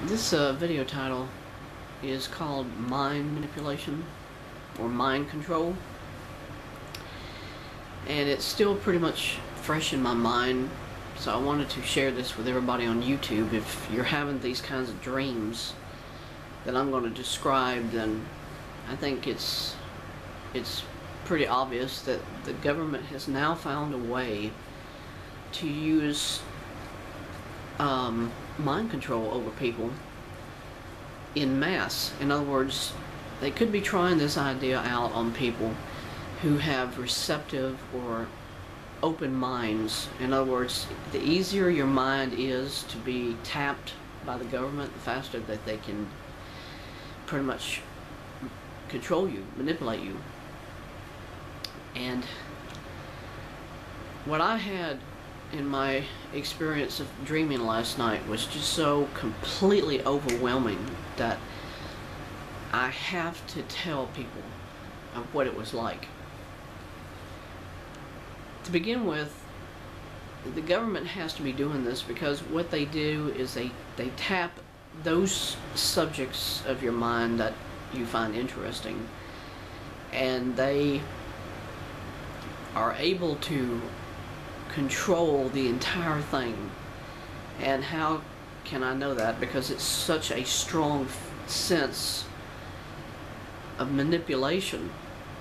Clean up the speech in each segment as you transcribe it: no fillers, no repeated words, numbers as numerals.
This video title is called Mind Manipulation or Mind Control, and it's still pretty much fresh in my mind, so I wanted to share this with everybody on YouTube. If you're having these kinds of dreams that I'm going to describe, then I think it's pretty obvious that the government has now found a way to use mind control over people in mass. In other words, they could be trying this idea out on people who have receptive or open minds. In other words, the easier your mind is to be tapped by the government, the faster that they can pretty much control you, manipulate you. And what I had in my experience of dreaming last night was just so completely overwhelming that I have to tell people of what it was like. To begin with, the government has to be doing this because what they do is they tap those subjects of your mind that you find interesting, and they are able to control the entire thing. And how can I know that? Because it's such a strong sense of manipulation.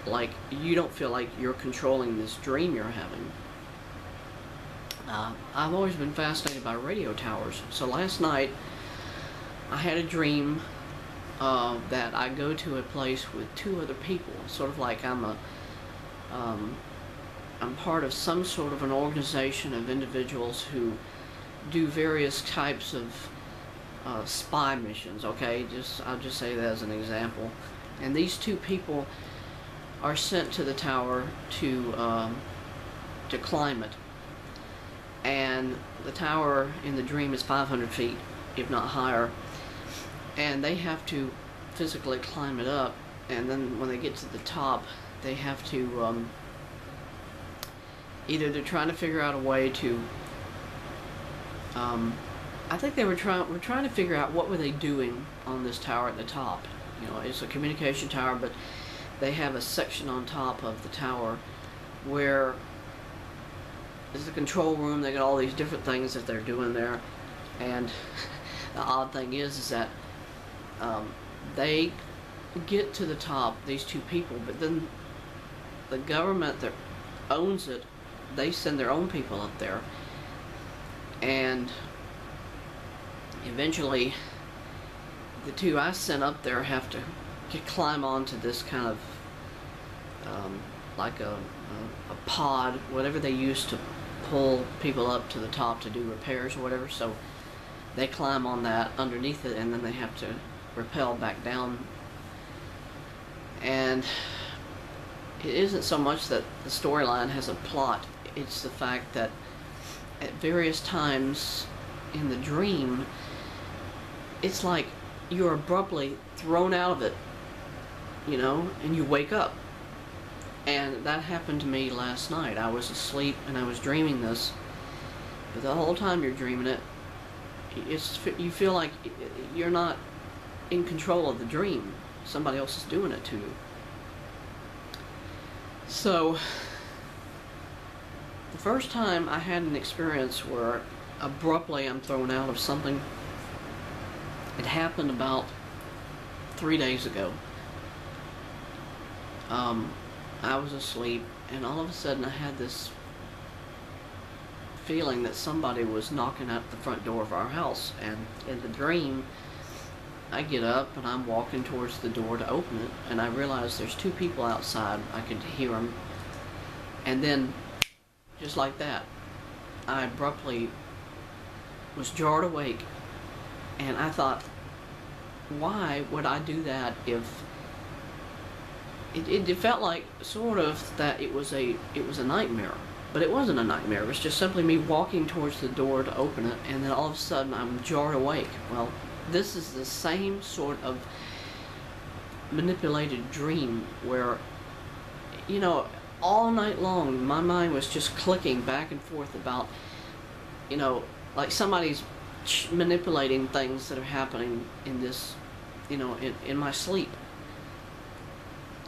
Like, you don't feel like you're controlling this dream you're having. I've always been fascinated by radio towers. So last night I had a dream that I go to a place with two other people, sort of like I'm part of some sort of an organization of individuals who do various types of spy missions. Okay, I'll just say that as an example. And these two people are sent to the tower to climb it. And the tower in the dream is 500 feet, if not higher. And they have to physically climb it up. And then when they get to the top, they have to either they're trying to figure out a way to I think they were trying to figure out what were they doing on this tower at the top. You know, it's a communication tower, but they have a section on top of the tower where there's a control room. They got all these different things that they're doing there, and the odd thing is that they get to the top, these two people, but then the government that owns it, they send their own people up there, and eventually the two I sent up there have to climb onto this kind of like a pod, whatever they use to pull people up to the top to do repairs or whatever. So they climb on that underneath it, and then they have to rappel back down. And it isn't so much that the storyline has a plot, it's the fact that at various times in the dream, it's like you're abruptly thrown out of it, you know, and you wake up. And that happened to me last night. I was asleep and I was dreaming this, but the whole time you're dreaming it, you feel like you're not in control of the dream. Somebody else is doing it to you. So the first time I had an experience where abruptly I'm thrown out of something, it happened about 3 days ago. I was asleep, and all of a sudden I had this feeling that somebody was knocking at the front door of our house. And in the dream, I get up and I'm walking towards the door to open it, and I realize there's two people outside. I could hear them, and then just like that, I abruptly was jarred awake, and I thought, why would I do that? If it felt like sort of that it was a nightmare, but it wasn't a nightmare. It was just simply me walking towards the door to open it, and then all of a sudden I'm jarred awake. Well, this is the same sort of manipulated dream where, you know, all night long my mind was just clicking back and forth about, you know, like somebody's manipulating things that are happening in this, in my sleep.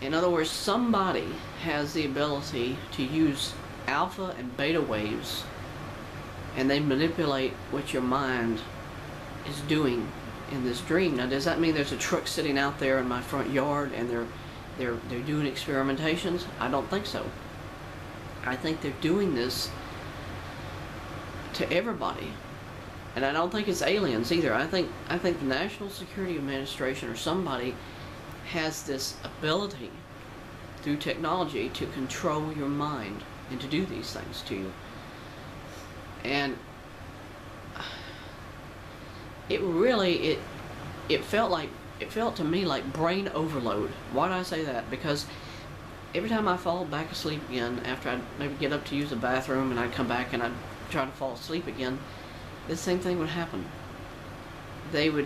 In other words, somebody has the ability to use alpha and beta waves, and they manipulate what your mind is doing in this dream. Now, does that mean there's a truck sitting out there in my front yard and they're doing experimentations? I don't think so. I think they're doing this to everybody. And I don't think it's aliens either. I think the National Security Administration or somebody has this ability through technology to control your mind and to do these things to you. And it really, it felt to me like brain overload. Why do I say that? Because every time I fall back asleep again, after I'd maybe get up to use the bathroom and I'd come back and I'd try to fall asleep again, the same thing would happen. They'd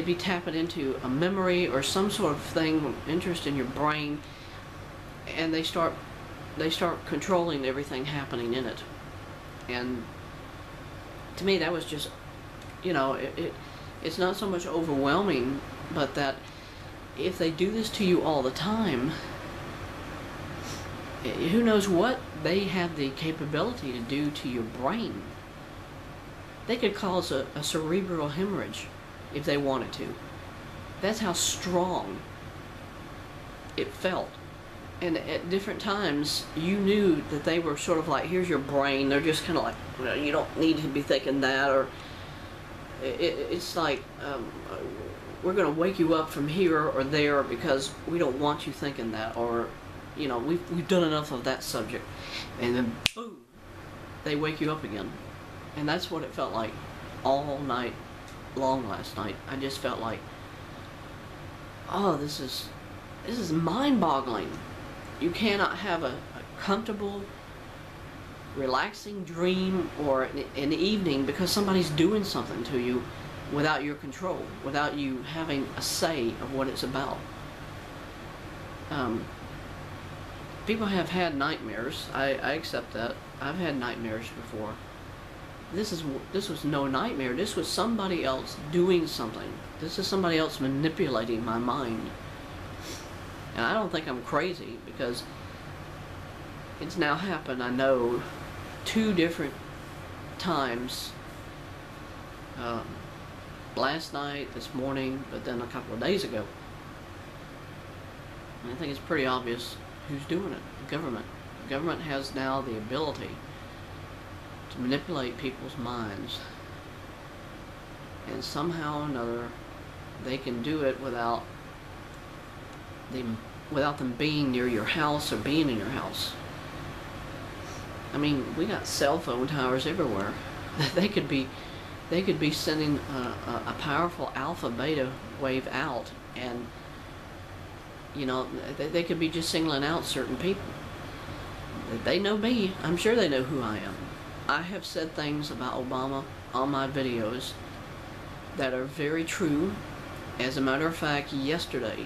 be tapping into a memory or some sort of thing, interest in your brain, and they start controlling everything happening in it. And to me, that was just, it's not so much overwhelming, but that if they do this to you all the time, who knows what they have the capability to do to your brain. They could cause a cerebral hemorrhage if they wanted to. That's how strong it felt. And at different times, you knew that they were sort of like, here's your brain. They're just kind of like, you don't need to be thinking that. Or it's like, we're going to wake you up from here or there because we don't want you thinking that. Or, we've done enough of that subject. And then, boom, they wake you up again. And that's what it felt like all night long last night. I just felt like, oh, this is mind-boggling. You cannot have a comfortable, relaxing dream or an evening because somebody's doing something to you without your control, without you having a say of what it's about. People have had nightmares. I accept that. I've had nightmares before. This was no nightmare. This was somebody else doing something. This is somebody else manipulating my mind. And I don't think I'm crazy because it's now happened, I know, 2 different times. Last night, this morning, but then a couple of days ago. And I think it's pretty obvious who's doing it. The government. The government has now the ability to manipulate people's minds. And somehow or another, they can do it without them being near your house or being in your house. I mean, we got cell phone towers everywhere. They could be sending a powerful alpha beta wave out, and they could be just singling out certain people. They know me. I'm sure they know who I am. I have said things about Obama on my videos that are very true. As a matter of fact, yesterday,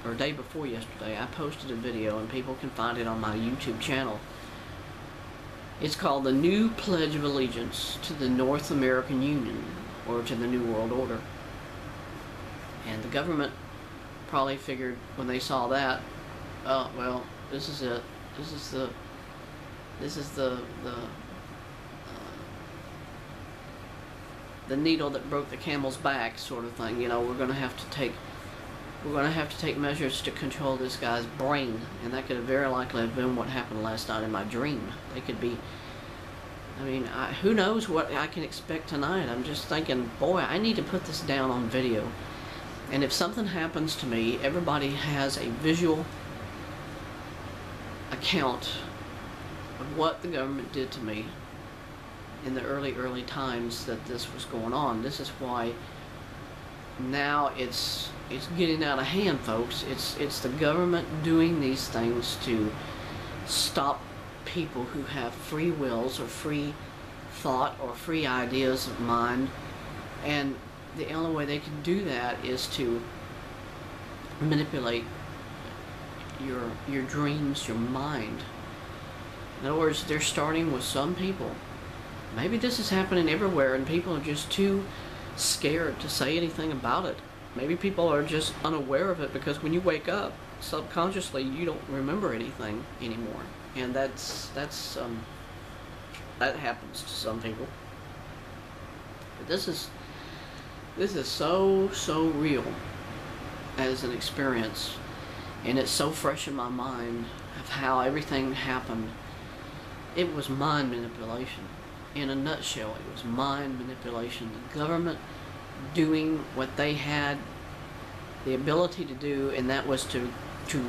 or day before yesterday, I posted a video, and people can find it on my YouTube channel. It's called The New Pledge of Allegiance to the North American Union, or to the New World Order. And the government probably figured when they saw that, oh, well, this is it. This is the needle that broke the camel's back, sort of thing. We're going to have to take measures to control this guy's brain, and that could have very likely have been what happened last night in my dream. They could be, who knows what I can expect tonight. I'm just thinking, boy, I need to put this down on video. And if something happens to me, everybody has a visual account of what the government did to me in the early times that this was going on. This is why now it's getting out of hand, folks. It's the government doing these things to stop people who have free wills or free thought or free ideas of mind, and the only way they can do that is to manipulate your dreams, your mind. In other words, they're starting with some people maybe this is happening everywhere and people are just too scared to say anything about it. Maybe people are just unaware of it because when you wake up, subconsciously you don't remember anything anymore. And that happens to some people. But this is so real as an experience, and it's so fresh in my mind of how everything happened. It was mind manipulation. In a nutshell, it was mind manipulation. The government doing what they had the ability to do, and that was to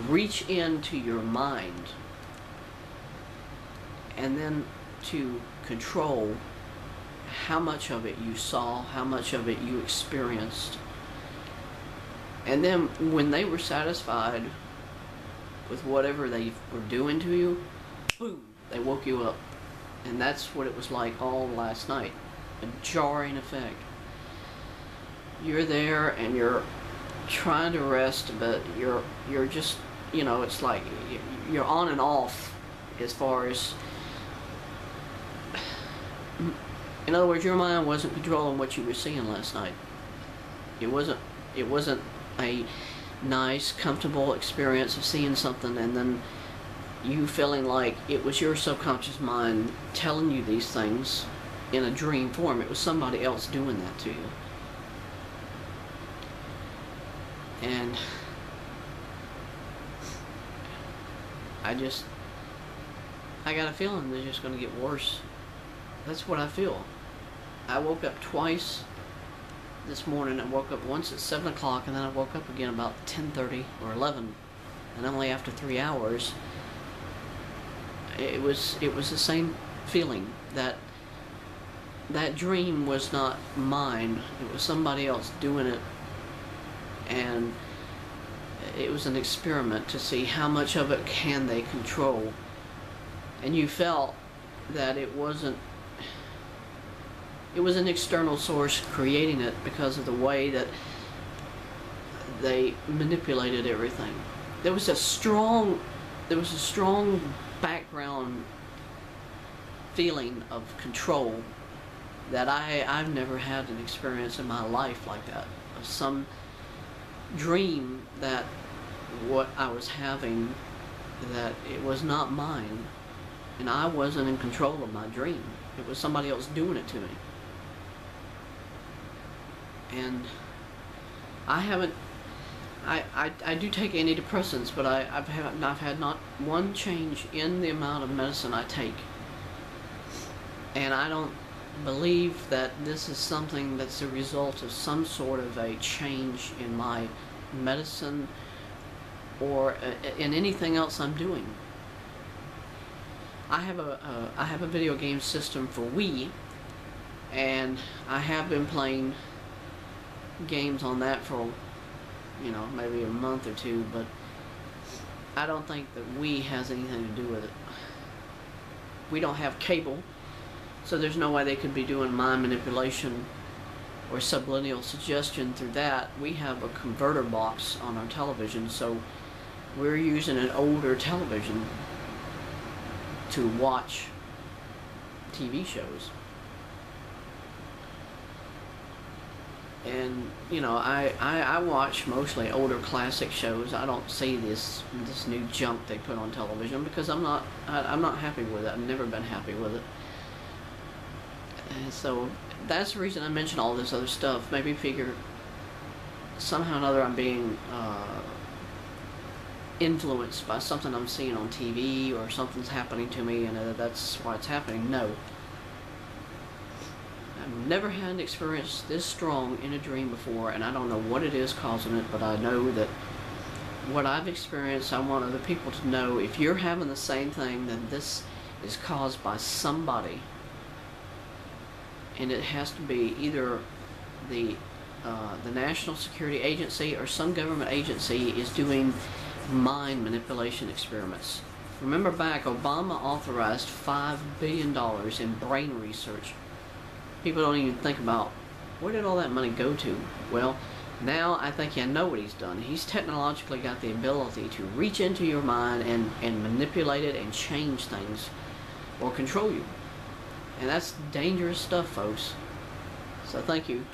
reach into your mind and then to control how much of it you saw, how much of it you experienced. And then when they were satisfied with whatever they were doing to you, boom, they woke you up. And that's what it was like all last night. A jarring effect. You're there and you're trying to rest, but you're just, you know, it's like you're on and off as far as, in other words, your mind wasn't controlling what you were seeing last night. It wasn't a nice, comfortable experience of seeing something and then you feeling like it was your subconscious mind telling you these things in a dream form. It was somebody else doing that to you. And I got a feeling they're just going to get worse. That's what I feel. I woke up twice this morning. I woke up once at 7 o'clock and then I woke up again about 10:30 or 11. And only after 3 hours, it was the same feeling that dream was not mine. It was somebody else doing it. And it was an experiment to see how much of it can they control. And you felt that it was an external source creating it because of the way that they manipulated everything. There was a strong background feeling of control that I've never had an experience in my life like that. Of some dream that what I was having, that it was not mine and I wasn't in control of my dream. It was somebody else doing it to me. And I do take antidepressants, but I've had not one change in the amount of medicine I take. And I don't believe that this is something that's a result of some sort of a change in my medicine or in anything else I'm doing. I have a video game system for Wii, and I have been playing games on that for, you know, maybe a month or two, but I don't think that Wii has anything to do with it. We don't have cable, so there's no way they could be doing mind manipulation or subliminal suggestion through that. We have a converter box on our television, so we're using an older television to watch TV shows. And, you know, I watch mostly older classic shows. I don't see this new junk they put on television because I'm not happy with it. I've never been happy with it. And so that's the reason I mention all this other stuff. Maybe figure somehow or another I'm being influenced by something I'm seeing on TV or something's happening to me and that's why it's happening. No. I've never had an experience this strong in a dream before, and I don't know what it is causing it, but I know that what I've experienced, I want other people to know, if you're having the same thing, then this is caused by somebody. And it has to be either the National Security Agency or some government agency is doing mind manipulation experiments. Remember back, Obama authorized $5 billion in brain research. People don't even think about, where did all that money go to? Well, now I think you know what he's done. He's technologically got the ability to reach into your mind and manipulate it and change things or control you. And that's dangerous stuff, folks. So thank you.